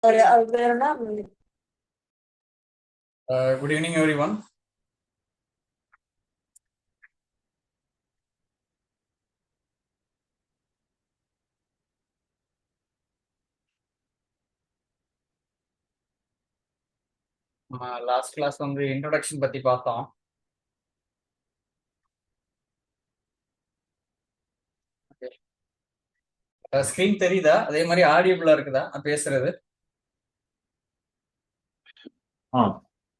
அது பேருனா Good evening, everyone. நம்ம last class வந்து இன்ட்ரோடக்ஷன் பத்தி பார்த்தோம். ஸ்கிரீன் தெரியுதா? அதே மாதிரி ஆடியபிளா இருக்குதா நான் பேசுறது? ஆ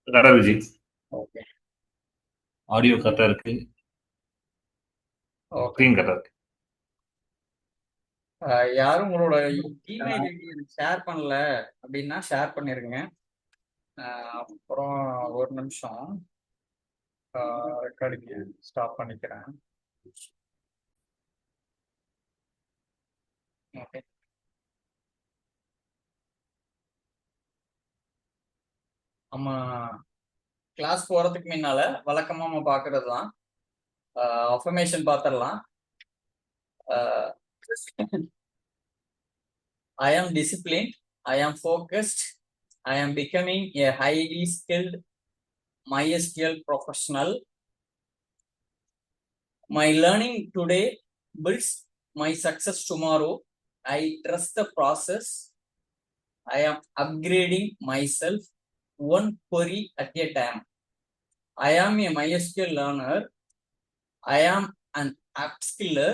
கரெக்டா விஜய், ஓகே ஆடியோ கரெக்டா இருக்கு, ஓகே. ஸ்க்ரீன் கரெக்டா இருக்கு. யாரும் உங்களோட இமெயில் ஐடி எனக்கு ஷேர் பண்ணல அப்படின்னா ஷேர் பண்ணிருங்க. அப்புறம் ஒரு நிமிஷம் ரெக்கார்டிங் ஸ்டாப் பண்ணிக்கிறேன். ஓகே. நம்ம கிளாஸ் போறதுக்கு முன்னால வழக்கமா நம்ம பாக்குறது தான் அஃபர்மேஷன் பார்த்துடலாம். I am disciplined, I am focused, I am becoming a highly skilled MySQL professional. My learning today builds my success tomorrow. I trust the process. I am upgrading myself one query at a time. I am a MySQL learner. I am an upskiller.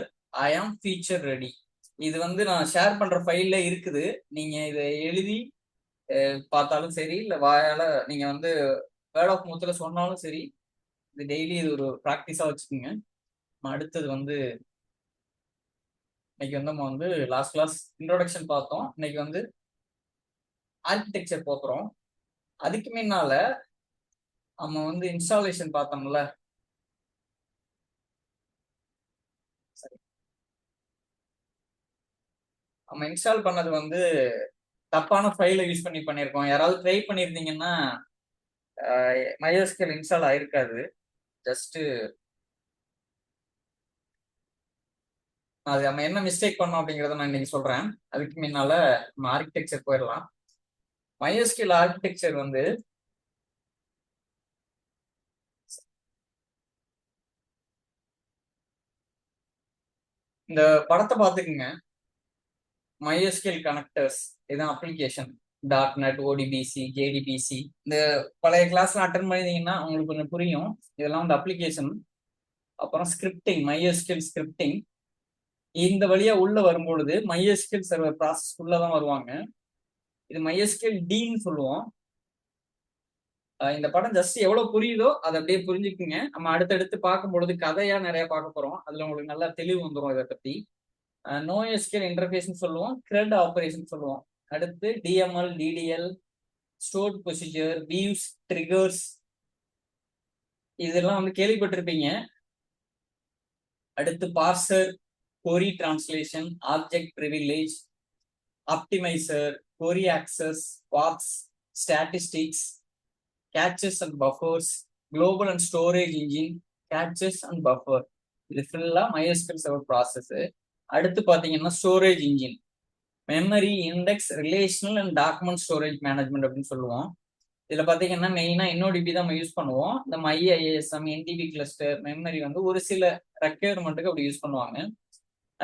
I am feature ready. இது வந்து நான் share பண்ற ஃபைல்ல இருக்குது. நீங்க இதை எழுதி பார்த்தாலும் சரி, இல்லை வாயால நீங்க வந்து வேர்ட் ஆஃப் மவுத்ல சொன்னாலும் சரி, இது டெய்லி இது ஒரு ப்ராக்டிஸா வச்சுக்கோங்க. அடுத்தது வந்து இன்னைக்கு வந்து நம்ம வந்து லாஸ்ட் கிளாஸ் இன்ட்ரோடக்ஷன் பார்த்தோம். இன்னைக்கு வந்து ஆர்கிடெக்சர் போகிறோம். அதுக்கு முன்னால நம்ம வந்து இன்ஸ்டாலேஷன் பார்த்தோம்ல. சரி, நம்ம இன்ஸ்டால் பண்ணது வந்து தப்பான ஃபைலை யூஸ் பண்ணி பண்ணியிருக்கோம். யாராவது ட்ரை பண்ணியிருந்தீங்கன்னா MySQL இன்ஸ்டால் ஆயிருக்காது. ஜஸ்ட் அது நம்ம என்ன மிஸ்டேக் பண்ணோம் அப்படிங்கிறத நான் இன்னைக்கு சொல்றேன். அதுக்கு முன்னால நம்ம ஆர்கிடெக்சர் போயிடலாம். MySQL ஆர்கிடெக்சர் வந்து இந்த படத்தை பார்த்துக்குங்க. MySQL கனெக்டர்ஸ் இதுதான் அப்ளிகேஷன். .NET, ODBC, JDBC இந்த பழைய கிளாஸ்லாம் அட்டன் பண்ணிருந்தீங்கன்னா உங்களுக்கு கொஞ்சம் புரியும். இதெல்லாம் வந்து அப்ளிகேஷன். அப்புறம் ஸ்கிரிப்டிங், MySQL ஸ்கிரிப்டிங். இந்த வழியா உள்ள வரும்பொழுது MySQL சர்வர் ப்ராசஸ் உள்ளதான் வருவாங்க. இது MySQL டீன்னு சொல்லுவோம். இந்த படம் ஜஸ்ட் எவ்வளவு புரியுதோ அதை அப்படியே புரிஞ்சுக்குங்க. நம்ம அடுத்தடுத்து பார்க்கும் பொழுது கதையா நிறைய பார்க்க போறோம். அதுல உங்களுக்கு நல்லா தெளிவு வந்துடும் இதை பத்தி. NoSQL இன்டர்ஃபேஸ்ன்னு சொல்லுவோம், CRUD ஆபரேஷன் சொல்லுவோம். அடுத்து DML, DDL, stored procedure, views, triggers இதெல்லாம் வந்து கேள்விப்பட்டிருப்பீங்க. அடுத்து parser, query translation, object privilege, optimiser, query access, paths, statistics, caches and buffers, global and storage engine, caches and buffer. இது ஃபுல்லா MySQL சர்வர் ப்ராசஸ். அடுத்து பாத்தீங்கன்னா storage engine, memory, index, relational and document storage management அப்படின்னு சொல்லுவோம். இதுல பாத்தீங்கன்னா மெயினா NoDB தான் நம்ம யூஸ் பண்ணுவோம். இந்த MyISM, NDB கிளஸ்டர், மெமரி வந்து ஒரு சில ரெக்யர்மெண்ட்டுக்கு அப்படி யூஸ் பண்ணுவாங்க.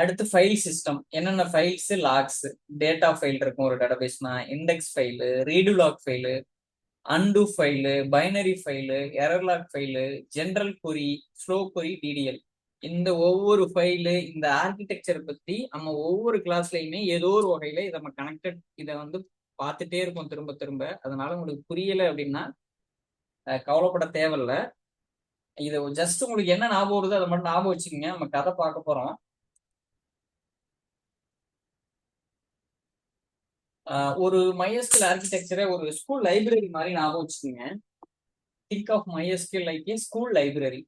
அடுத்து ஃபைல் சிஸ்டம், என்னென்ன ஃபைல்ஸ், லாக்ஸ், டேட்டா ஃபைல் இருக்கும் ஒரு டேட்டாபேஸ்னா, index file, redo log file, undo file, binary file, error log file, general query, slow query, DDL. இந்த ஒவ்வொரு ஃபைலு, இந்த ஆர்கிடெக்சர் பத்தி நம்ம ஒவ்வொரு கிளாஸ்லயுமே ஏதோ ஒரு வகையில இதை நம்ம கனெக்டட் இதை வந்து பார்த்துட்டே இருப்போம் திரும்ப திரும்ப. அதனால உங்களுக்கு புரியல அப்படின்னா கவலைப்பட தேவையில்ல. இது ஜஸ்ட் உங்களுக்கு என்ன ஞாபகம் வருதோ அதை மட்டும் ஞாபகம் வச்சுக்கோங்க. நம்ம கதை பார்க்க போறோம். ஒரு MySQL ஆர்கிடெக்சரை ஒரு ஸ்கூல் லைப்ரரி மாதிரி ஞாபகம் வச்சுக்கோங்க. Think of MySQL like a school library.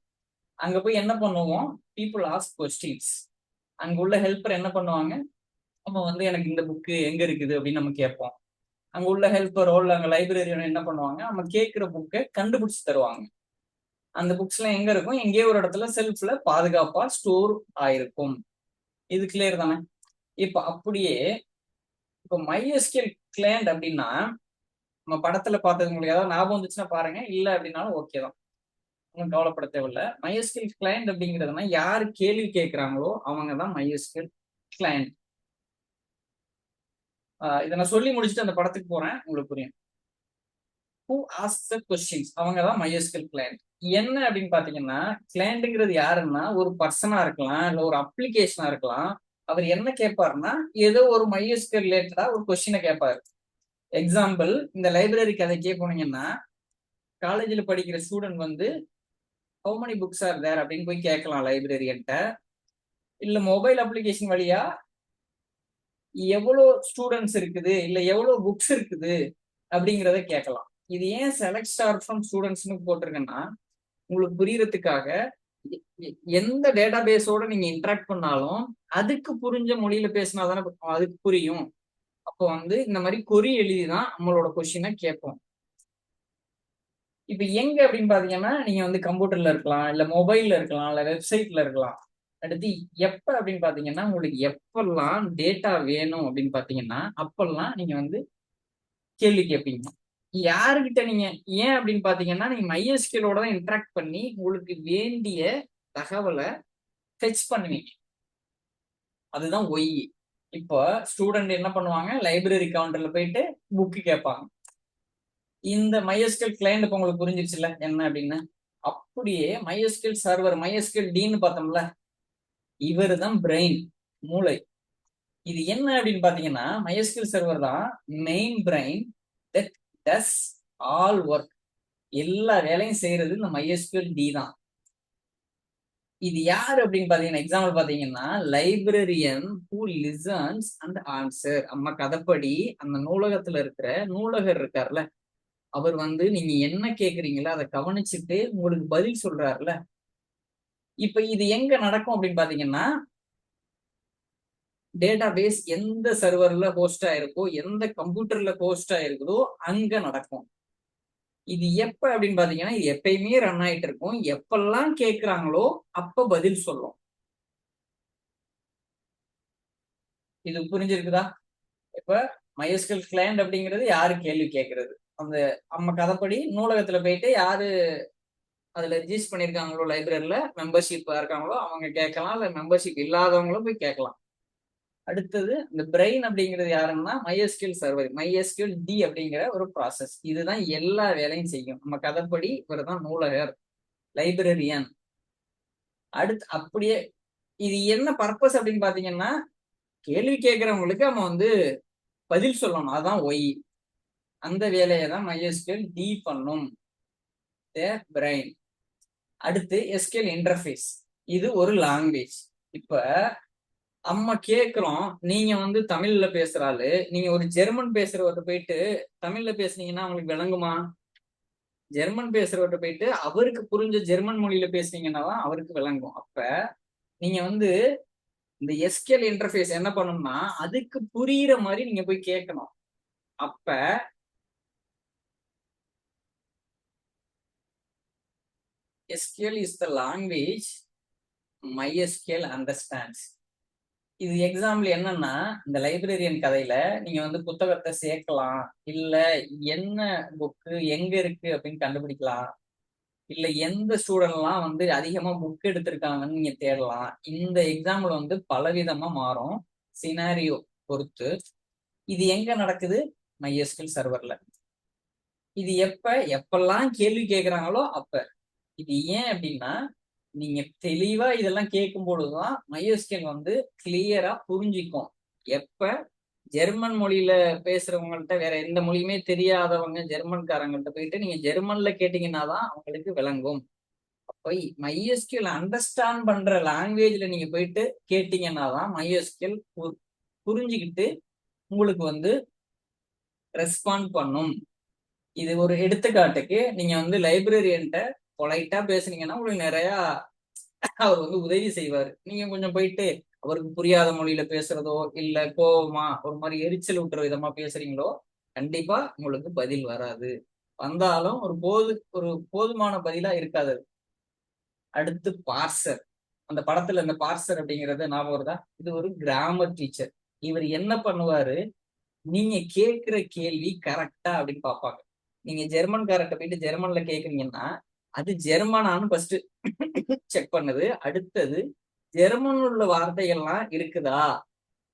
அங்க போய் என்ன பண்ணுவோம், பீப்புள் ஆஸ்க் கொஸ்டின்ஸ். அங்க உள்ள ஹெல்ப்பர் என்ன பண்ணுவாங்க, நம்ம வந்து எனக்கு இந்த புக்கு எங்க இருக்குது அப்படின்னு நம்ம கேட்போம். அங்க உள்ள ஹெல்ப்பரோ இல்லை அங்க லைப்ரரியனோ என்ன பண்ணுவாங்க, நம்ம கேட்கிற புக்கை கண்டுபிடிச்சு தருவாங்க. அந்த புக்ஸ் எல்லாம் எங்க இருக்கும், எங்கேயோ ஒரு இடத்துல செல்ஃப்ல பாதுகாப்பா ஸ்டோர் ஆயிருக்கும். இது கிளியர் தானே? இப்ப அப்படியே இப்ப MySQL கிளையண்ட் அப்படின்னா நம்ம படத்துல பார்த்தது உங்களுக்கு ஏதாவது ஞாபகம் வந்துச்சுன்னா பாருங்க, இல்ல அப்படின்னாலும் ஓகே தான், ஒன்றும் கவலைப்பட தேவையில்ல. MySQL கிளையண்ட் அப்படிங்கிறதுனா யாரு கேள்வி கேட்கிறாங்களோ அவங்க தான் MySQL கிளையண்ட். இதை நான் சொல்லி முடிச்சுட்டு அந்த படத்துக்கு போறேன், உங்களுக்கு புரியும். ஹூ ஆஸ்க் த கொஸ்டின்ஸ், அவங்க தான் MySQL கிளையண்ட். என்ன அப்படின்னு பாத்தீங்கன்னா, கிளையண்ட்ங்கிறது யாருன்னா ஒரு பர்சனா இருக்கலாம், இல்ல ஒரு அப்ளிகேஷனா இருக்கலாம். அவர் என்ன கேட்பாருன்னா ஏதோ ஒரு MySQL ரிலேட்டடா ஒரு கொஸ்டினை கேட்பாரு. எக்ஸாம்பிள், இந்த லைப்ரரி கதைக்கே போனீங்கன்னா காலேஜில் படிக்கிற ஸ்டூடெண்ட் வந்து how many books are there அப்படின்னு போய் கேட்கலாம் லைப்ரரியன்ட்ட. இல்ல மொபைல் அப்ளிகேஷன் வழியா எவ்வளவு ஸ்டூடெண்ட்ஸ் இருக்குது, இல்ல எவ்வளவு புக்ஸ் இருக்குது அப்படிங்கிறத கேட்கலாம். இது ஏன் செலக்ட் ஸ்டார் ஃப்ரம் ஸ்டூடெண்ட்ஸ்னு போட்டிருக்கேன்னா, உங்களுக்கு புரியறதுக்காக எந்த டேட்டா பேஸோட நீங்க இன்டராக்ட் பண்ணாலும் அதுக்கு புரிஞ்ச மொழியில பேசினாதானே அதுக்கு புரியும். அப்போ வந்து இந்த மாதிரி கொரி எழுதிதான் நம்மளோட கொஸ்டினை கேட்போம். இப்ப எங்க அப்படின்னு பாத்தீங்கன்னா, நீங்க வந்து கம்ப்யூட்டர்ல இருக்கலாம், இல்ல மொபைல்ல இருக்கலாம், இல்ல வெப்சைட்ல இருக்கலாம். அடுத்து எப்ப அப்படின்னு பாத்தீங்கன்னா, உங்களுக்கு எப்பெல்லாம் டேட்டா வேணும் அப்படின்னு பாத்தீங்கன்னா அப்பெல்லாம் நீங்க வந்து கேள்வி கேட்பீங்க. யாருகிட்ட நீங்க ஏன் அப்படின்னு பாத்தீங்கன்னா, நீங்க MySQL-ஓட தான் இன்டராக்ட் பண்ணி உங்களுக்கு வேண்டிய தகவலை ஃபெச் பண்ணுவீங்க. அதுதான் ஒய். இப்போ ஸ்டூடெண்ட் என்ன பண்ணுவாங்க, லைப்ரரி கவுண்டர்ல போயிட்டு புக் கேட்பாங்க. இந்த MySQL கிளையண்ட் இப்ப உங்களுக்கு புரிஞ்சிருச்சுல்ல என்ன அப்படின்னு. அப்படியே MySQL சர்வர், MySQL டீன்னு பார்த்தோம்ல, இவர் தான் பிரெயின், மூளை. இது என்ன அப்படின்னு பாத்தீங்கன்னா, MySQL சர்வர் தான் main brain that does all work. எல்லா வேலையும் செய்யறது இந்த MySQL டி தான். இது யாரு அப்படின்னு பாத்தீங்கன்னா, எக்ஸாம்பிள் பாத்தீங்கன்னா librarian who listens and answer. நம்ம கதைப்படி அந்த நூலகத்துல இருக்கிற நூலகர் இருக்கார்ல, அவர் வந்து நீங்க என்ன கேக்குறீங்களோ அதை கவனிச்சுட்டு உங்களுக்கு பதில் சொல்றாருல. இப்ப இது எங்க நடக்கும் அப்படின்னு பாத்தீங்கன்னா, டேட்டா பேஸ் எந்த சர்வர்ல ஹோஸ்ட் ஆயிருக்கோ, எந்த கம்ப்யூட்டர்ல ஹோஸ்ட் ஆயிருக்குதோ அங்க நடக்கும். இது எப்ப அப்படின்னு பாத்தீங்கன்னா, இது எப்பயுமே ரன் ஆயிட்டு இருக்கும். எப்பெல்லாம் கேக்குறாங்களோ அப்ப பதில் சொல்லும். இது புரிஞ்சிருக்குதா? இப்ப MySQL கிளையண்ட் அப்படிங்கிறது யாரு கேள்வி கேட்கறது, அந்த நம்ம கதைப்படி நூலகத்துல போயிட்டு யாரு அதுல ரிஜிஸ்டர் பண்ணிருக்காங்களோ, லைப்ரரியில மெம்பர்ஷிப் இருக்காங்களோ அவங்க கேட்கலாம், இல்ல மெம்பர்ஷிப் இல்லாதவங்களும் போய் கேட்கலாம். அடுத்தது இந்த பிரெயின் அப்படிங்கிறது யாருன்னா MySQL சர்வர், MySQL டி அப்படிங்கிற ஒரு ப்ராசஸ். இதுதான் எல்லா வேலையும் செய்யும். நம்ம கதைப்படி இவர் தான் நூலகர், லைப்ரரியன். அடுத்து அப்படியே இது என்ன பர்பஸ் அப்படின்னு பாத்தீங்கன்னா, கேள்வி கேட்கிறவங்களுக்கு நம்ம வந்து பதில் சொல்லணும், அதான் ஒய். அந்த வேலையை தான் MySQL டி பண்ணும், பிரெயின். அடுத்து SQL இன்டர்ஃபேஸ், இது ஒரு லாங்குவேஜ். இப்ப நம்ம கேக்குறோம், நீங்க வந்து தமிழ்ல பேசுறாரு, நீங்க ஒரு ஜெர்மன் பேசுறவர்கிட்ட போயிட்டு தமிழ்ல பேசுனீங்கன்னா உங்களுக்கு விளங்குமா? ஜெர்மன் பேசுறவர்கிட்ட போயிட்டு அவருக்கு புரிஞ்ச ஜெர்மன் மொழியில பேசுனீங்கன்னா தான் அவருக்கு விளங்கும். அப்ப நீங்க வந்து இந்த SQL இன்டர்ஃபேஸ் என்ன பண்ணும்னா அதுக்கு புரியுற மாதிரி நீங்க போய் கேட்கணும். அப்ப SQL is the language MySQL understands. இது எக்ஸாம்பிள் என்னன்னா, இந்த லைப்ரரியன் கதையில நீங்க வந்து புத்தகத்தை சேர்க்கலாம், இல்ல என்ன புக்கு எங்க இருக்கு அப்படின்னு கண்டுபிடிக்கலாம், இல்ல எந்த ஸ்டூடெண்ட்லாம் வந்து அதிகமா புக் எடுத்திருக்காங்கன்னு நீங்க தேடலாம். இந்த எக்ஸாம்பிள் வந்து பலவிதமா மாறும் சினாரியோ பொறுத்து. இது எங்க நடக்குது? MySQL சர்வர்ல. இது எப்பெல்லாம் கேள்வி கேட்கிறாங்களோ அப்ப. இது ஏன் அப்படின்னா, நீங்க தெளிவா இதெல்லாம் கேட்கும் பொழுதுதான் MySQL வந்து கிளியரா புரிஞ்சிக்கும். எப்ப ஜெர்மன் மொழியில பேசுறவங்கள்ட்ட, வேற எந்த மொழியுமே தெரியாதவங்க ஜெர்மன்காரங்கள்ட்ட போயிட்டு நீங்க ஜெர்மன்ல கேட்டீங்கன்னா தான் அவங்களுக்கு விளங்கும். அப்ப MySQL அண்டர்ஸ்டாண்ட் பண்ற லாங்குவேஜ்ல நீங்க போயிட்டு கேட்டீங்கன்னா தான் MySQL புரிஞ்சுக்கிட்டு உங்களுக்கு வந்து ரெஸ்பாண்ட் பண்ணும். இது ஒரு எடுத்துக்காட்டுக்கு, நீங்க வந்து லைப்ரரியன்ட்ட பொலைட்டா பேசுனீங்கன்னா உங்களுக்கு நிறைய அவர் வந்து உதவி செய்வாரு. நீங்க கொஞ்சம் போயிட்டு அவருக்கு புரியாத மொழியில பேசுறதோ, இல்ல கோபமா ஒரு மாதிரி எரிச்சல் ஊட்டுற விதமா பேசுறீங்களோ, கண்டிப்பா உங்களுக்கு பதில் வராது. வந்தாலும் ஒரு போதுமான பதிலா இருக்காது. அடுத்து பார்சர். அந்த படத்துல இந்த பார்சர் அப்படிங்கிறது ஞாபகம் வருதா? இது ஒரு கிராமர் டீச்சர். இவர் என்ன பண்ணுவாரு, நீங்க கேட்கிற கேள்வி கரெக்டா அப்படின்னு பார்ப்பாங்க. நீங்க ஜெர்மன்காரர்கிட்ட போயிட்டு ஜெர்மன்ல கேக்குறீங்கன்னா அது ஜெர்மனான்னு ஃபர்ஸ்ட் செக் பண்ணுது. அடுத்தது ஜெர்மன் உள்ள வார்த்தைகள்லாம் இருக்குதா,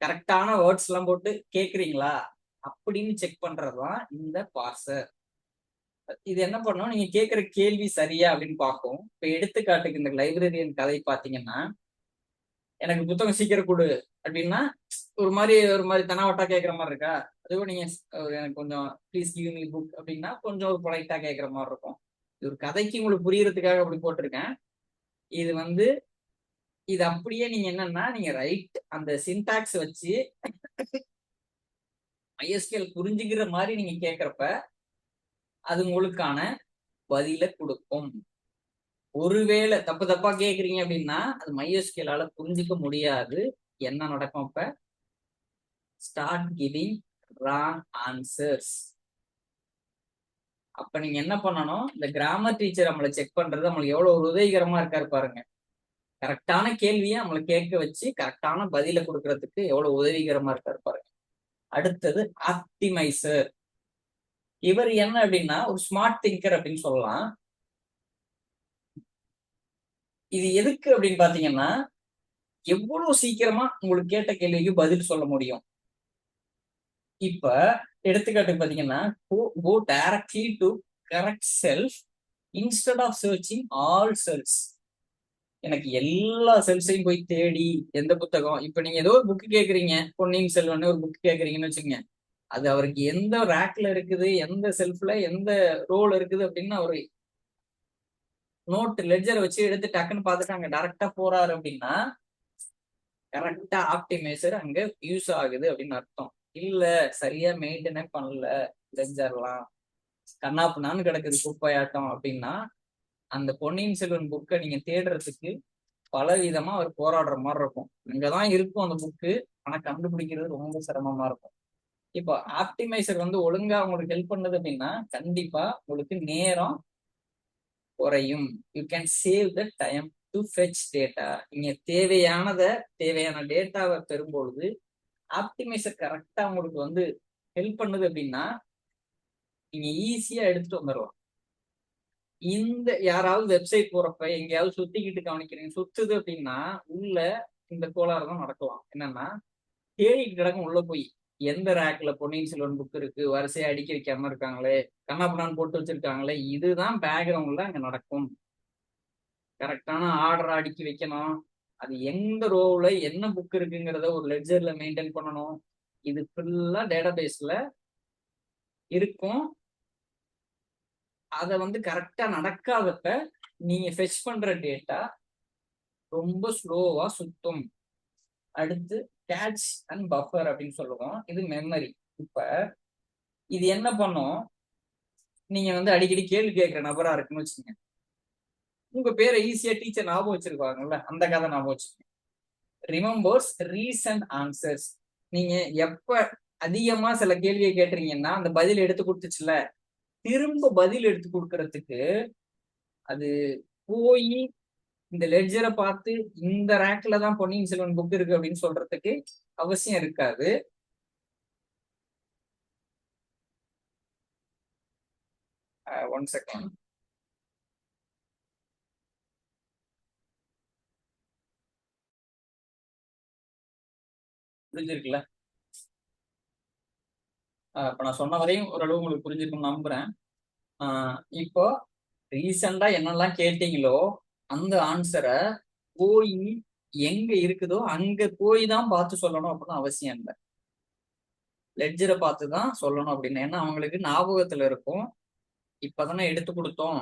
கரெக்டான வேர்ட்ஸ் எல்லாம் போட்டு கேக்குறீங்களா அப்படின்னு செக் பண்றதுதான் இந்த பார்சர். இது என்ன பண்ணும், நீங்க கேட்கிற கேள்வி சரியா அப்படின்னு பார்க்கும். இப்ப எடுத்துக்காட்டுக்கு இந்த லைப்ரரியன் கதை பாத்தீங்கன்னா, எனக்கு புத்தகம் சீக்கிரம் கொடு அப்படின்னா ஒரு மாதிரி தனாவட்டா கேட்கிற மாதிரி இருக்கா. அதுவும் நீங்க எனக்கு கொஞ்சம் ப்ளீஸ் கிவ் மீ புக் அப்படின்னா கொஞ்சம் ஒரு பொலைட்டா கேட்கிற மாதிரி இருக்கும். இது ஒரு கதைக்கு உங்களுக்கு புரியறதுக்காக அப்படி போட்டிருக்கேன். இது இது அப்படியே நீங்க என்னன்னா நீங்க ரைட் அந்த சின்டாக்ஸ் வச்சு MySQL புரிஞ்சுக்கிற மாதிரி நீங்க கேட்கறப்ப அது உங்களுக்கான பதில கொடுக்கும். ஒருவேளை தப்பு தப்பா கேக்குறீங்க அப்படின்னா அது MySQL புரிஞ்சிக்க முடியாது. என்ன நடக்கும், அப்ப ஸ்டார்ட் கிவிங் ராங் ஆன்சர்ஸ். அப்ப நீங்க என்ன பண்ணணும், இந்த கிராமர் டீச்சர் நம்மளை செக் பண்றது நம்மளுக்கு எவ்வளவு ஒரு உதவிகரமா இருக்காரு பாருங்க. கரெக்டான கேள்வியை நம்மளை கேட்க வச்சு கரெக்டான பதில கொடுக்கறதுக்கு எவ்வளவு உதவிகரமா இருக்காரு பாருங்க. அடுத்தது ஆப்டிமைசர். இவர் என்ன அப்படின்னா ஒரு ஸ்மார்ட் திங்கர் அப்படின்னு சொல்லலாம். இது எதுக்கு அப்படின்னு பாத்தீங்கன்னா எவ்வளவு சீக்கிரமா உங்களுக்கு கேட்ட கேள்விக்கு பதில் சொல்ல முடியும். இப்ப எடுத்துக்காட்டுக்கு பாத்தீங்கன்னா go directly to correct self instead of searching all cells. எனக்கு எல்லா செல்ஸையும் போய் தேடி எந்த புத்தகம், இப்ப நீங்க ஏதோ ஒரு புக் கேக்குறீங்க, பொன்னியின் செல்வன் ஒரு புக் கேக்குறீங்கன்னு வச்சுக்கோங்க, அது அவருக்கு எந்த ரேக்ல இருக்குது, எந்த செல்ஃப்ல எந்த ரோல் இருக்குது அப்படின்னு அவரு நோட் லெட்ஜரை வச்சு எடுத்து டக்குன்னு பார்த்துட்டு அங்க டைரக்டா போறாரு அப்படின்னா கரெக்டா ஆப்டிமைசர் அங்க யூஸ் ஆகுது அப்படின்னு அர்த்தம். இல்ல சரியா மெயின்டைனே பண்ணல, லெட்ஜர்லாம் கண்ணாப்புனான்னு கிடக்குது குப்பையாட்டம் அப்படின்னா அந்த பொன்னியின் செல்வன் புக்கை நீங்க தேடுறதுக்கு பல விதமா அவர் போராடுற மாதிரி இருக்கும். அங்கதான் இருக்கும் அந்த புக்கு, ஆனா கண்டுபிடிக்கிறது ரொம்ப சிரமமா இருக்கும். இப்போ ஆப்டிமைசர் ஒழுங்கா உங்களுக்கு ஹெல்ப் பண்ணுது அப்படின்னா கண்டிப்பா உங்களுக்கு நேரம் குறையும். You can save the time to fetch data. நீங்க தேவையான டேட்டாவை பெறும்பொழுது ஆப்டிமைசர் கரெக்டா உங்களுக்கு ஹெல்ப் பண்ணுது அப்படின்னா நீங்க ஈஸியா எடுத்துட்டு வந்துடலாம். இந்த யாராவது வெப்சைட் போறப்ப எங்கேயாவது சுத்திக்கிட்டு கவனிக்கிறீங்க, சுத்துது அப்படின்னா உள்ள இந்த கோளாறு தான் நடக்கலாம். என்னன்னா தேடிட்டு கிடக்கும் உள்ள போய் எந்த ரேக்ல பொன்னியின் செல்வன் புக் இருக்கு, வரிசையா அடுக்கி வைக்காம இருக்காங்களே, கண்ணாபுண்ணான்னு போட்டு வச்சிருக்காங்களே, இதுதான் பேக்ரவுண்ட்ல அங்க நடக்கும். கரெக்டான ஆர்டர் அடுக்கி வைக்கணும். அது எந்த ரோவ்ல என்ன புக் இருக்குங்கிறத ஒரு லெட்ஜர்ல மெயின்டைன் பண்ணணும். இது ஃபுல்லா டேட்டாபேஸ்ல இருக்கும். அதை கரெக்டா நடக்காதப்ப நீங்க ஃபெச் பண்ற டேட்டா ரொம்ப ஸ்லோவா சுத்தும். அடுத்து கேட்ச் அண்ட் பஃபர் அப்படின்னு சொல்லுவோம். இது மெமரி. இப்ப இது என்ன பண்ணும், நீங்க அடிக்கடி கேள்வி கேட்கிற நபரா இருக்குன்னு வச்சுக்கோங்க, உங்க பேரை ஈஸியா டீச்சர் ஞாபகம் வச்சிருக்காங்கல்ல, அந்த கதை ஞாபகம் வச்சுக்கோங்க. Remembers recent answers. நீங்க எப்ப அதிகமா சில கேள்வியை கேட்டுறீங்கன்னா அந்த பதில் எடுத்து கொடுத்துச்சுல, திரும்ப பதில் எடுத்து கொடுக்கறதுக்கு அது போய் இந்த லெட்ஜரை பார்த்து இந்த ரேக்ல தான் பொன்னியின் செல்வன் புக் இருக்கு அப்படின்னு சொல்றதுக்கு அவசியம் இருக்காது. One second. புரிஞ்சிருக்குல்ல? இப்ப நான் சொன்ன வரையும் ஓரளவு உங்களுக்கு புரிஞ்சிருக்கும்னு நம்புறேன். இப்போ ரீசெண்டா என்னெல்லாம் கேட்டீங்களோ அந்த ஆன்சரை போய் எங்க இருக்குதோ அங்க போய் தான் பார்த்து சொல்லணும் அப்படின்னு அவசியம் இல்லை. லெட்ஜரை பார்த்து தான் சொல்லணும் அப்படின்னு. ஏன்னா அவங்களுக்கு ஞாபகத்துல இருக்கும், இப்பதானே எடுத்து கொடுத்தோம்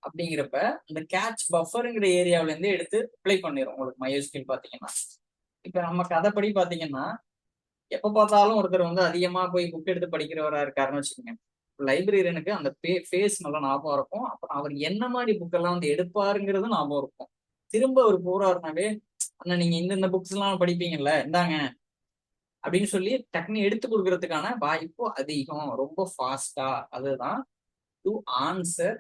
அப்படிங்கிறப்ப இந்த கேட்ச் பஃபருங்கிற ஏரியாவில இருந்து எடுத்து அப்ளை பண்ணிடும் உங்களுக்கு MySQL பாத்தீங்கன்னா. இப்ப நம்ம கதைப்படி பாத்தீங்கன்னா எப்ப பார்த்தாலும் ஒருத்தர் அதிகமா போய் புக் எடுத்து படிக்கிறவரா இருக்காருன்னு வச்சுக்கோங்க, லைப்ரரியனுக்கு அந்த ஃபேஸ் நல்லா ஞாபகம் இருக்கும். அப்புறம் அவர் என்ன மாதிரி புக்கெல்லாம் எடுப்பாருங்கிறது ஞாபகம் இருக்கும். திரும்ப அவர் போறாருனாவே அண்ணா நீங்க இந்த புக்ஸ் எல்லாம் படிப்பீங்கல்ல, இந்தாங்க அப்படின்னு சொல்லி டக்குன்னு எடுத்து கொடுக்கறதுக்கான வாய்ப்பு அதிகம், ரொம்ப ஃபாஸ்டா. அதுதான் to answer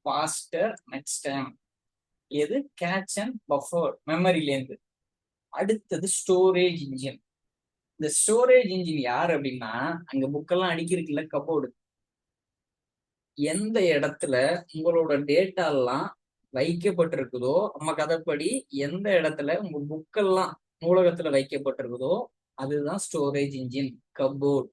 faster next time. எது கேட்ச் அண்ட் பஃபர் மெமரியிலேருந்து. அடுத்தது ஸ்டோரேஜ் இன்ஜின். இந்த ஸ்டோரேஜ் இன்ஜின் யார் அப்படின்னா, அங்க புக்கெல்லாம் அடிக்கிறதுக்குள்ள கபோர்டு. எந்த இடத்துல உங்களோட டேட்டா எல்லாம் வைக்கப்பட்டிருக்குதோ, நம்ம கதைப்படி எந்த இடத்துல உங்க புக்கெல்லாம் நூலகத்துல வைக்கப்பட்டிருக்குதோ அதுதான் ஸ்டோரேஜ் இன்ஜின், கபோர்ட்.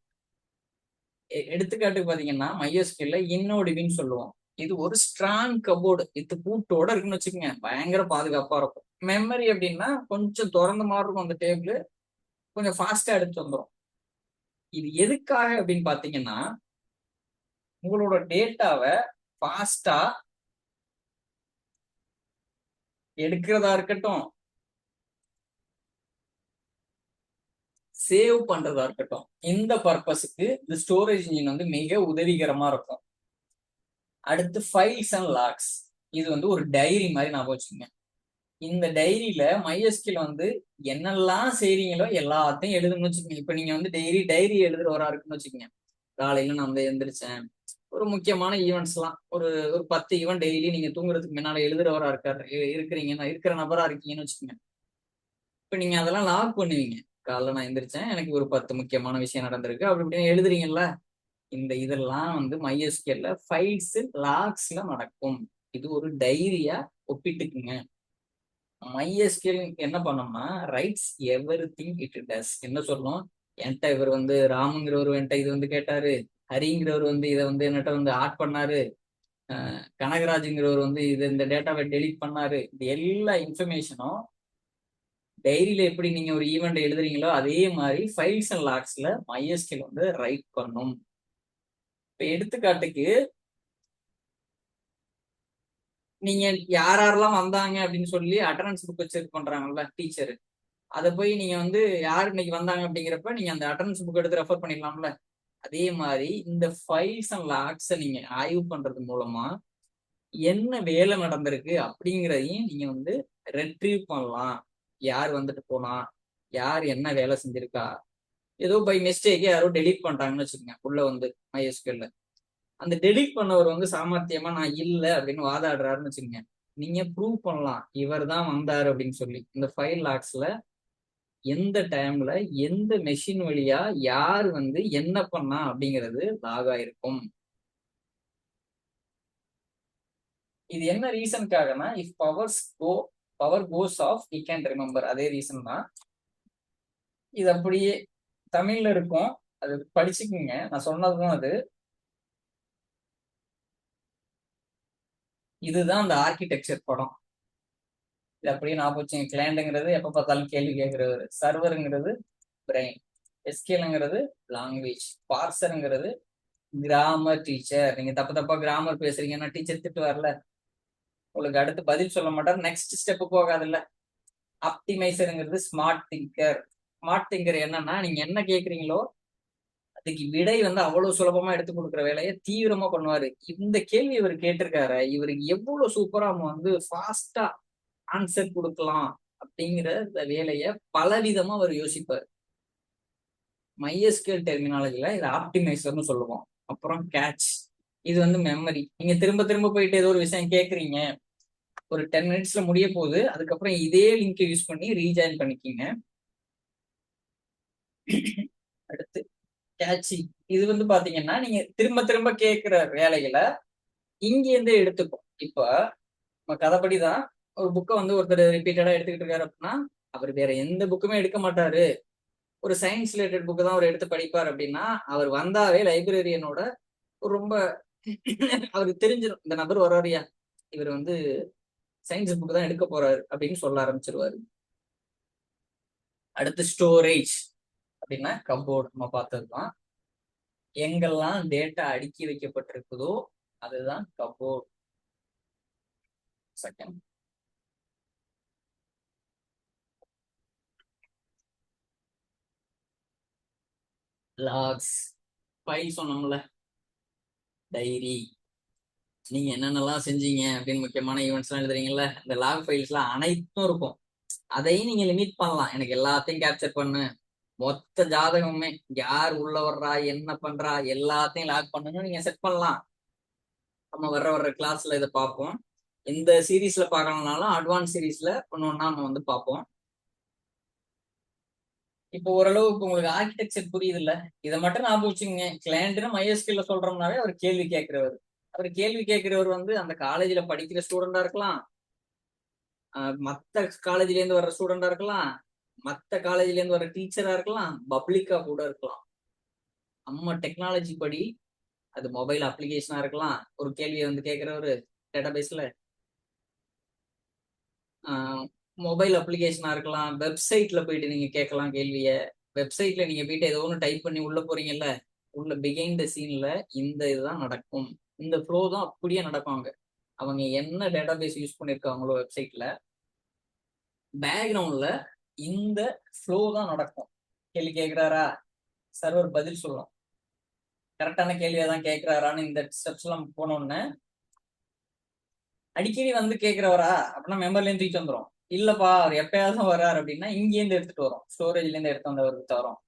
எடுத்துக்காட்டுக்கு பாத்தீங்கன்னா MySQL இன்னோடிபின்னு சொல்லுவோம். இது ஒரு ஸ்ட்ராங் கபோர்டு, இது பூட்டோட இருக்குன்னு வச்சுக்கோங்க, பயங்கர பாதுகாப்பா இருக்கும். மெமரி அப்படின்னா கொஞ்சம் திறந்த மாதிரி இருக்கும், அந்த டேபிள் கொஞ்சம் ஃபாஸ்டா எடுத்து வந்துடும். இது எதுக்காக அப்படின்னு பாத்தீங்கன்னா, உங்களோட டேட்டாவை ஃபாஸ்டா எடுக்கிறதா இருக்கட்டும், சேவ் பண்றதா இருக்கட்டும், இந்த பர்பஸுக்கு இந்த ஸ்டோரேஜ் இன்ஜின் வந்து மிக உதவிகரமா இருக்கும். அடுத்து ஃபைல்ஸ் அண்ட் லாக்ஸ். இது வந்து ஒரு டைரி மாதிரி ஞாபகம் வச்சுக்கோங்க. இந்த டைரியில MySQL வந்து என்னெல்லாம் செய்றீங்களோ எல்லாத்தையும் எழுதுன்னு வச்சுக்கோங்க. இப்ப நீங்க வந்து டைரி எழுதுறவரா இருக்குன்னு வச்சுக்கோங்க. காலையில நான் வந்து எந்திரிச்சேன், ஒரு முக்கியமான ஈவெண்ட்ஸ் எல்லாம் ஒரு ஒரு 10 ஈவெண்ட் டெய்லி நீங்க தூங்குறதுக்கு முன்னால எழுதுறவரா இருக்கிற நபரா இருக்கீங்கன்னு வச்சுக்கோங்க. இப்ப நீங்க அதெல்லாம் லாக் பண்ணுவீங்க. காலைல நான் எந்திரிச்சேன், எனக்கு ஒரு 10 முக்கியமான விஷயம் நடந்திருக்கு அப்படி இப்படின்னு எழுதுறீங்கல்ல. இதெல்லாம் வந்து MySQL ஃபைல்ஸ் லாக்ஸ்ல நடக்கும். இது ஒரு டைரியா ஒப்பிட்டுக்குங்க. MySQL என்ன பண்ணோம்னா ரைட்ஸ் எவ்ரிதிங் இட் டஸ். என்ன சொல்லணும், என்கிட்ட இவர் வந்து ராமுங்கிறவர் என்கிட்ட இது வந்து கேட்டாரு, ஹரிங்கிறவர் வந்து இதை வந்து என்கிட்ட வந்து ஆட் பண்ணாரு, கனகராஜுங்கிறவர் வந்து இந்த டேட்டாவை டெலீட் பண்ணாரு. இது எல்லா இன்ஃபர்மேஷனும் டைரியில எப்படி நீங்க ஒரு ஈவெண்ட் எழுதுறீங்களோ அதே மாதிரி ஃபைல்ஸ் அண்ட் லாக்ஸ்ல MySQL வந்து ரைட் பண்ணும். இப்ப எடுத்துக்காட்டுக்கு நீங்க யாரெல்லாம் வந்தாங்க அப்படின்னு சொல்லி அட்டண்டன்ஸ் புக் வச்சு பண்றாங்கல்ல டீச்சர், அதை போய் நீங்க வந்து யார் இன்னைக்கு வந்தாங்க அப்படிங்கிறப்ப நீங்க அந்த அட்டண்டன்ஸ் புக் எடுத்து ரெஃபர் பண்ணிடலாம்ல. அதே மாதிரி இந்த ஃபைல்ஸ் அண்ட் லாக்ஸை நீங்க ஆய்வு பண்றது மூலமா என்ன வேலை நடந்திருக்கு அப்படிங்கிறதையும் நீங்க வந்து ரெட்ரீவ் பண்ணலாம். யார் வந்துட்டு போனா, யார் என்ன வேலை செஞ்சிருக்கா, ஏதோ பை மிஸ்டேக்கே யாரோ டெலீட் பண்ணிட்டாங்கன்னு வச்சுக்கோங்க உள்ள வந்து MySQL. அந்த டெலீட் பண்ணவர் வந்து சாமர்த்தியமா நான் இல்லை அப்படின்னு வாதாடுறாருன்னு வச்சுக்கோங்க, நீங்க ப்ரூவ் பண்ணலாம் இவர் தான் வந்தாரு அப்படின்னு சொல்லி. இந்த ஃபைல் லாக்ஸ்ல எந்த டைம்ல எந்த மெஷின் வழியா யார் வந்து என்ன பண்ணா அப்படிங்கிறது லாக் ஆயிருக்கும். இது என்ன ரீசனுக்காகனா, if power goes off we can remember. அதே ரீசன் தான். இது அப்படியே தமிழ்ல இருக்கும், அது படிச்சுக்குங்க, நான் சொன்னதுதான் அது. இதுதான் அந்த ஆர்கிடெக்சர் படம். இது அப்படியே நான் போச்சுங்க. கிளையண்ட்ங்கிறது எப்ப பார்த்தாலும் கேள்வி கேட்கிறவர், சர்வருங்கிறது பிரெயின், எஸ்கியூஎல்ங்கிறது லாங்குவேஜ், பார்சருங்கிறது கிராமர் டீச்சர். நீங்க தப்பா கிராமர் பேசுறீங்கன்னா டீச்சர் திட்டு வரல, உங்களுக்கு அடுத்து பதில் சொல்ல மாட்டார், நெக்ஸ்ட் ஸ்டெப் போகாதுல்ல. ஆப்டிமைசருங்கிறது ஸ்மார்ட் திங்கர். ஸ்மார்ட் திங்கர் என்னன்னா, நீங்க என்ன கேட்குறீங்களோ அதுக்கு விடை வந்து அவ்வளவு சுலபமா எடுத்து கொடுக்குற வேலையை தீவிரமா பண்ணுவாரு. இந்த கேள்வி இவர் கேட்டிருக்காரு, இவருக்கு எவ்வளவு சூப்பரா வந்து ஃபாஸ்டா ஆன்சர் கொடுக்கலாம் அப்படிங்கிற இந்த வேலையை பலவிதமா அவர் யோசிப்பார். MySQL டெர்மினாலஜில இதை ஆப்டிமைசர்னு சொல்லுவோம். அப்புறம் கேட்ச், இது வந்து மெமரி. நீங்க திரும்ப திரும்ப போயிட்டு ஏதோ ஒரு விஷயம் கேட்குறீங்க, ஒரு 10 மினிட்ஸ்ல முடிய போகுது, அதுக்கப்புறம் இதே லிங்கை யூஸ் பண்ணி ரீஜாயின் பண்ணிக்கிங்க. அடுத்து கேட்சி, இது வந்து பாத்தீங்கன்னா நீங்க திரும்ப திரும்ப கேட்கிற வேலைகளை இங்க இருந்தே எடுத்துக்கும். இப்ப நம்ம கதைப்படிதான் ஒரு புக்கை வந்து ஒருத்தர் ரிப்பீட்டடா எடுத்துக்கிட்டு இருக்காரு அப்படின்னா அவர் வேற எந்த புக்குமே எடுக்க மாட்டாரு, ஒரு சயின்ஸ் ரிலேட்டட் புக்கு தான் அவர் எடுத்து படிப்பார் அப்படின்னா அவர் வந்தாவே லைப்ரரியனோட ஒரு ரொம்ப அவருக்கு தெரிஞ்சிடும், இந்த நபர் வர்றாரியா, இவர் வந்து சயின்ஸ் புக் தான் எடுக்க போறாரு அப்படின்னு சொல்ல ஆரம்பிச்சிருவாரு. அடுத்து ஸ்டோரேஜ் அப்படின்னா கபோர்ட், நம்ம பார்த்ததுதான். எங்கெல்லாம் டேட்டா அடுக்கி வைக்கப்பட்டிருக்குதோ அதுதான் கபோர்ட். செகண்ட் லாக்ஸ், ஃபைல் சொன்னோம்ல, டைரி, நீங்க என்னென்னலாம் செஞ்சீங்க அப்படின்னு முக்கியமான ஈவெண்ட்ஸ் எல்லாம் எழுதுறீங்கல்ல, இந்த லாக் ஃபைல்ஸ்லாம் அனைத்தும் இருக்கும். அதையும் நீங்க லிமிட் பண்ணலாம், எனக்கு எல்லாத்தையும் கேப்சர் பண்ணு, மொத்த ஜாதகமுமே யார் உள்ள வர்றா என்ன பண்றா எல்லாத்தையும் லாக் பண்ணுன்னு நீங்க செட் பண்ணலாம். நம்ம வர்ற கிளாஸ்ல இதை பார்ப்போம். இந்த சீரீஸ்ல பார்க்கணும்னாலும் அட்வான்ஸ் சீரீஸ்ல ஒன்னொன்னா நம்ம வந்து பார்ப்போம். இப்போ ஓரளவு இப்போ உங்களுக்கு ஆர்கிடெக்சர் புரியுது இல்ல? இதை மட்டும் ஞாபகம் வச்சுக்கோங்க. கிளையண்ட்னு MySQL சொல்றோம்னாவே அவர் கேள்வி கேட்கிறவர். அவர் கேள்வி கேட்கிறவர் வந்து அந்த காலேஜ்ல படிக்கிற ஸ்டூடெண்டா இருக்கலாம், மத்த காலேஜ்ல இருந்து வர்ற ஸ்டூடெண்டா இருக்கலாம், மத்த காலேஜ்ல இருந்து வர டீச்சரா இருக்கலாம், பப்ளிக்கா கூட இருக்கலாம். நம்ம டெக்னாலஜி படி அது மொபைல் அப்ளிகேஷனா இருக்கலாம். ஒரு கேள்வியை வந்து கேட்கிறவரு டேட்டாபேஸ்ல மொபைல் அப்ளிகேஷனா இருக்கலாம், வெப்சைட்ல போயிட்டு நீங்க கேட்கலாம் கேள்விய. வெப்சைட்ல நீங்க போயிட்டு ஏதோ ஒன்று டைப் பண்ணி உள்ள போறீங்கல்ல, உள்ள பிகைண்ட் த சீன்ல இந்த இதுதான் நடக்கும். இந்த ஃப்ளோ தான் அப்படியே நடப்பாங்க. அவங்க என்ன டேட்டாபேஸ் யூஸ் பண்ணிருக்காங்களோ வெப்சைட்ல, பேக்ரவுண்ட்ல இந்த ஃப்ளோ தான் நடக்கும். கேள்வி கேட்கிறாரா, சர்வர் பதில் சொல்லும். கரெக்டான கேள்வியா தான் கேட்கிறாரான்னு இந்த ஸ்டெப்ஸ் எல்லாம் போனோம்னு அடிக்கடி வந்து கேட்கிறவரா அப்படின்னா மெமரில இருந்து தூக்கிட்டு வந்துடும். இல்லப்பா அவர் எப்பயாவது வர்றாரு அப்படின்னா இங்கேருந்து எடுத்துட்டு வரும், ஸ்டோரேஜ்ல இருந்து எடுத்து வந்தவருக்கு தரோம்.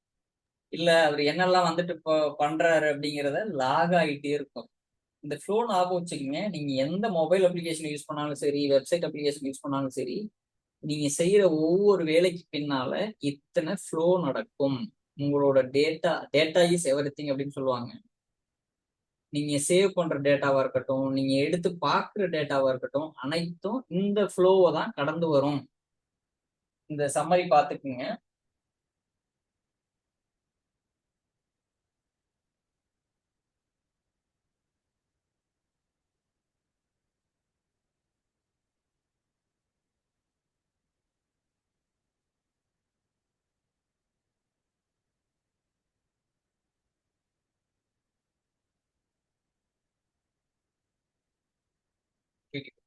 இல்ல அவர் என்னெல்லாம் வந்துட்டு இப்போ பண்றாரு அப்படிங்கிறத லாக் ஆகிட்டே இருக்கும். இந்த ஃப்ளோ ஞாபகம் வச்சுக்கோங்க. நீங்க எந்த மொபைல் அப்ளிகேஷன் யூஸ் பண்ணாலும் சரி, வெப்சைட் அப்ளிகேஷன் யூஸ் பண்ணாலும் சரி, நீங்க செய்யற ஒவ்வொரு வேலைக்கு பின்னால இத்தனை ஃப்ளோ நடக்கும். உங்களோட டேட்டா இஸ் எவ்ரிதிங் அப்படின்னு சொல்லுவாங்க. நீங்க சேவ் பண்ற டேட்டாவா இருக்கட்டும், நீங்க எடுத்து பார்க்குற டேட்டாவா இருக்கட்டும், அனைத்தும் இந்த ஃப்ளோவை தான் கடந்து வரும். இந்த சம்மரி பார்த்துக்குங்க.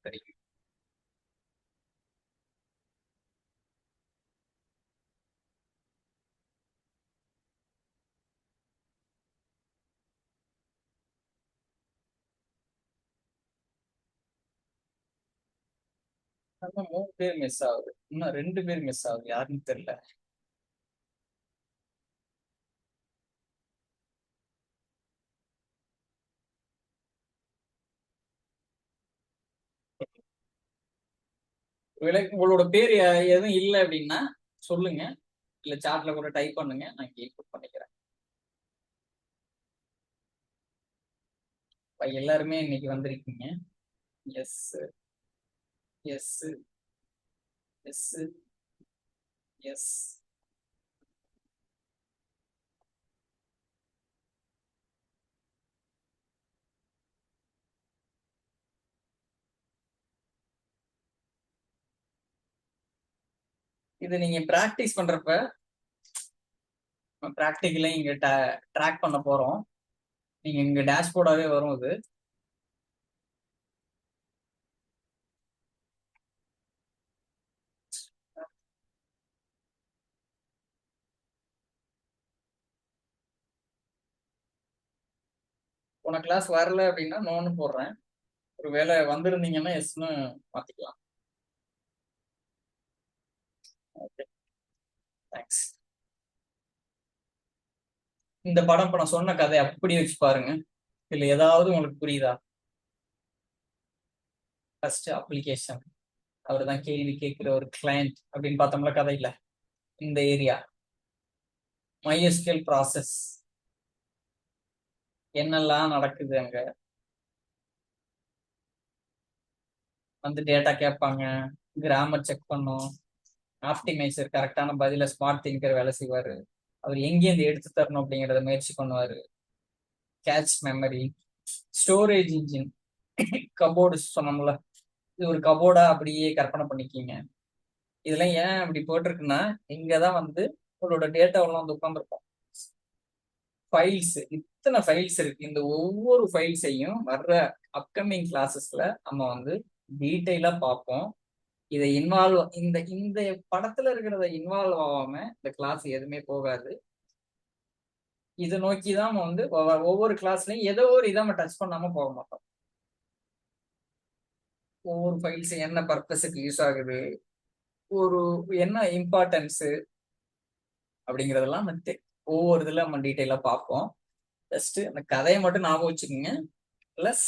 கிடைக்கும். நம்ம 3 பேர் மிஸ் ஆகுது, இன்னும் 2 பேர் மிஸ் ஆகுது, யாருன்னு தெரியல. உங்களோட பேர் எதுவும் இல்லை அப்படின்னா சொல்லுங்க, இல்ல சாட்ல கூட டைப் பண்ணுங்க, நான் இன்புட் பண்ணிக்கிறேன். எல்லாருமே இன்னைக்கு வந்திருக்கீங்க. Yes, yes, yes, yes. இது நீங்க பிராக்டிஸ் பண்றப்ப பிராக்டிக்கலையும் இங்க ட்ராக் பண்ண போறோம். நீங்க இங்க டேஷ்போர்டாவே வரும். இது போன கிளாஸ் வரல அப்படின்னா நோன்னு போடுறேன். ஒரு வேளை வந்திருந்தீங்கன்னா எஸ்ன்னு மாத்திக்கலாம். Okay, thanks. இந்த படம் இப்ப நான் சொன்ன கதை அப்படியே வச்சு பாருங்க. இதுல ஏதாவது உங்களுக்கு புரியுதா? ஃபர்ஸ்ட் அப்ளிகேஷன், அவர் தான் கேள்வி கேட்கிற ஒரு கிளையண்ட் அப்படின்னு பார்த்தோம்ல கதையில. இந்த ஏரியா MySQL ப்ராசஸ், என்னெல்லாம் நடக்குது அங்க. வந்து டேட்டா கேட்பாங்க, கிராமர் செக் பண்ணும், ஆப்டிமைசர் கரெக்டான பதில ஸ்மார்ட் திங்கர் வேலை செய்வாரு, அவர் எங்கேருந்து எடுத்து தரணும் அப்படிங்கறத முயற்சி பண்ணுவாரு. Cache memory, storage engine, cupboard சொன்னோம்ல, இது ஒரு கபோர்டா அப்படியே கற்பனை பண்ணிக்கிங்க. இதெல்லாம் ஏன் அப்படி போட்டிருக்குன்னா இங்கதான் வந்து உங்களோட டேட்டாவெல்லாம் வந்து உட்காந்துருக்கும். ஃபைல்ஸ், இத்தனை ஃபைல்ஸ் இருக்கு. இந்த ஒவ்வொரு ஃபைல்ஸையும் வர்ற அப்கமிங் கிளாஸஸ்ல நம்ம வந்து டீட்டெயிலா பார்ப்போம். இதை இன்வால்வ் இந்த இந்த படத்துல இருக்கிறத இன்வால்வ் ஆகாம இந்த கிளாஸ் எதுவுமே போகாது. இதை நோக்கி தான் நம்ம வந்து ஒவ்வொரு கிளாஸ்லயும் ஏதோ ஒரு இதை நம்ம டச் பண்ணாம போக மாட்டோம். ஒவ்வொரு ஃபைல்ஸ் என்ன பர்பஸுக்கு யூஸ் ஆகுது, ஒரு என்ன இம்பார்ட்டன்ஸ் அப்படிங்கறதெல்லாம் ஒவ்வொரு இதுல நம்ம டீட்டெயிலா பார்ப்போம். ஜஸ்ட் அந்த கதையை மட்டும் ஞாபகம் வச்சுக்கோங்க. பிளஸ்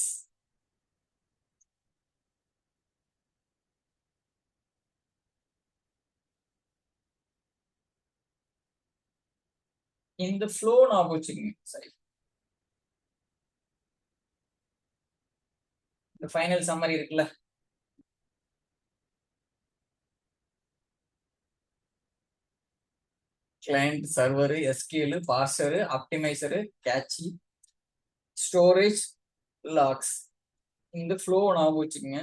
இந்த ஃப்ளோ ஞாபகம் வச்சுக்கோங்க. சரி, இந்த ஃபைனல் சம்மரி இருக்குல்ல, client, server, SQL, parser, optimiser, cache, storage, logs. இந்த ஃப்ளோ ஞாபகம் வச்சுக்கோங்க.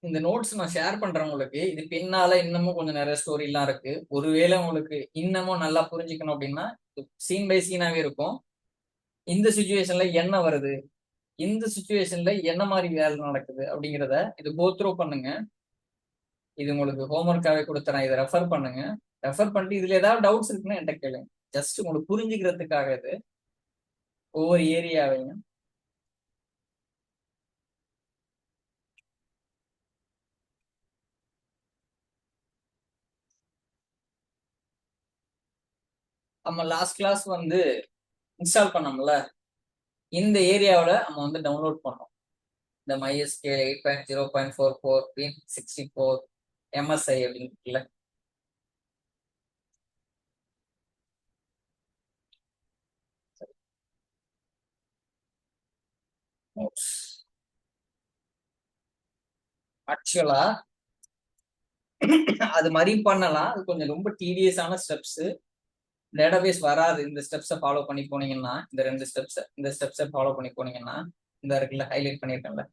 இந்த நோட்ஸ் நான் ஷேர் பண்றேன் உங்களுக்கு. இது பின்னால இன்னமும் கொஞ்சம் நிறைய ஸ்டோரி எல்லாம் இருக்கு. ஒருவேளை உங்களுக்கு இன்னமும் நல்லா புரிஞ்சுக்கணும் அப்படின்னா சீன் பை சீனாவே இருக்கும். இந்த சுச்சுவேஷன்ல என்ன வருது, இந்த சுச்சுவேஷன்ல என்ன மாதிரி வேலை நடக்குது அப்படிங்கிறத இது கோ த்ரூ பண்ணுங்க. இது உங்களுக்கு ஹோம்ஒர்க்காவே கொடுத்துறேன். இதை ரெஃபர் பண்ணுங்க. ரெஃபர் பண்ணிட்டு இதுல ஏதாவது டவுட்ஸ் இருக்குன்னு என்கிட்ட கேளுங்க. ஜஸ்ட் உங்களுக்கு புரிஞ்சுக்கிறதுக்காக இது ஒவ்வொரு ஏரியாவையும். நம்ம லாஸ்ட் கிளாஸ் வந்து இன்ஸ்டால் பண்ணோம்ல, இந்த ஏரியாவில் நம்ம வந்து டவுன்லோட் பண்ணோம். இந்த MySQL 8.0.44 Win64 MSI அப்படின்னு இருக்குல்ல, ஆக்சுவலா அது மாதிரி பண்ணலாம். அது கொஞ்சம் ரொம்ப டீடியஸான ஸ்டெப்ஸ். டேட்டாபேஸ் வராது இந்த ஸ்டெப்ஸை ஃபாலோ பண்ணி போனீங்கன்னா, இந்த ஸ்டெப்ஸை ஃபாலோ பண்ணி போனீங்கன்னா, இந்த இருக்குல்ல ஹைலைட் பண்ணியிருக்கேன்ல,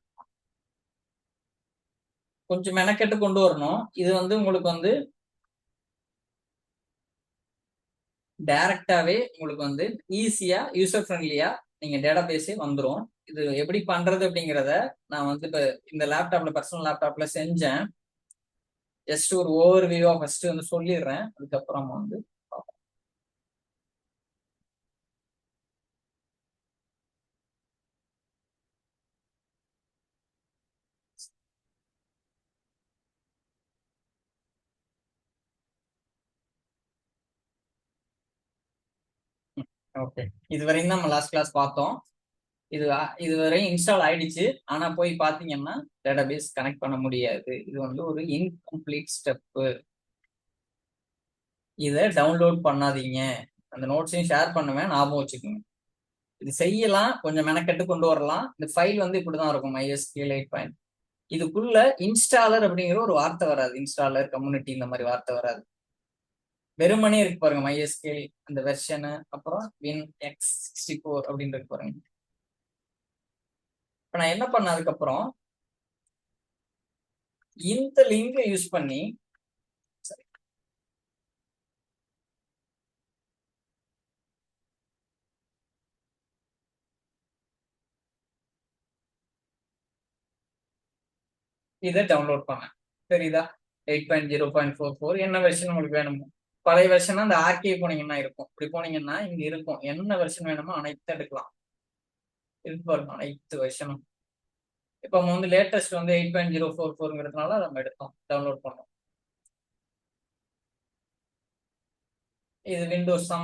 கொஞ்சம் மெனக்கெட்டு கொண்டு வரணும். இது வந்து உங்களுக்கு வந்து டைரக்டாவே உங்களுக்கு வந்து ஈஸியா யூசர் ஃப்ரெண்ட்லியா நீங்க டேட்டாபேஸே வந்துடும். இது எப்படி பண்றது அப்படிங்கிறத நான் வந்து இப்போ இந்த லேப்டாப்ல, பர்சனல் லேப்டாப்ல செஞ்சேன். ஜஸ்ட் ஒரு ஓவர் வியூவா ஃபர்ஸ்ட் வந்து சொல்லிடுறேன். அதுக்கப்புறம் வந்து ஓகே, இதுவரையும் நம்ம லாஸ்ட் கிளாஸ் பார்த்தோம். இதுவரை இன்ஸ்டால் ஆயிடுச்சு. ஆனா போய் பாத்தீங்கன்னா டேட்டாபேஸ் கனெக்ட் பண்ண முடியாது. இது வந்து ஒரு இன்கம்ப்ளீட் ஸ்டெப். இதை டவுன்லோட் பண்ணாதீங்க. அந்த நோட்ஸையும் ஷேர் பண்ணுவேன், ஞாபகம் வச்சுக்கோங்க. இது செய்யலாம், கொஞ்சம் மெனக்கெட்டு கொண்டு வரலாம். இந்த ஃபைல் வந்து இப்படிதான் இருக்கும். MySQL 8. இதுக்குள்ள இன்ஸ்டாலர் அப்படிங்கிற ஒரு வார்த்தை வராது. இன்ஸ்டாலர், கம்யூனிட்டி, இந்த மாதிரி வார்த்தை வராது. வெறுமனே இருக்கு பாருங்க, MySQL அந்த வெர்ஷனு, அப்புறம் Win64 அப்படின்னு இருக்கு பாருங்க. இப்ப நான் என்ன பண்ண, அதுக்கப்புறம் இந்த லிங்கை யூஸ் பண்ணி இதை டவுன்லோட் பண்ணேன். தெரியுதா? 8.0.44 என்ன வெர்ஷன் உங்களுக்கு வேணுமோ. பழைய வெர்ஷனா அந்த ஆர்கே போனீங்கன்னா இருக்கும். இப்படி போனீங்கன்னா இங்க இருக்கும், என்ன வெர்ஷன் வேணுமோ அனைத்து எடுக்கலாம். இருக்கு பாருங்க அனைத்து வெர்ஷனும். இப்போ நம்ம வந்து லேட்டஸ்ட் வந்து 8.044ங்கிறதுனால நம்ம எடுத்தோம், டவுன்லோட் பண்ணோம். இது விண்டோஸ் தான்.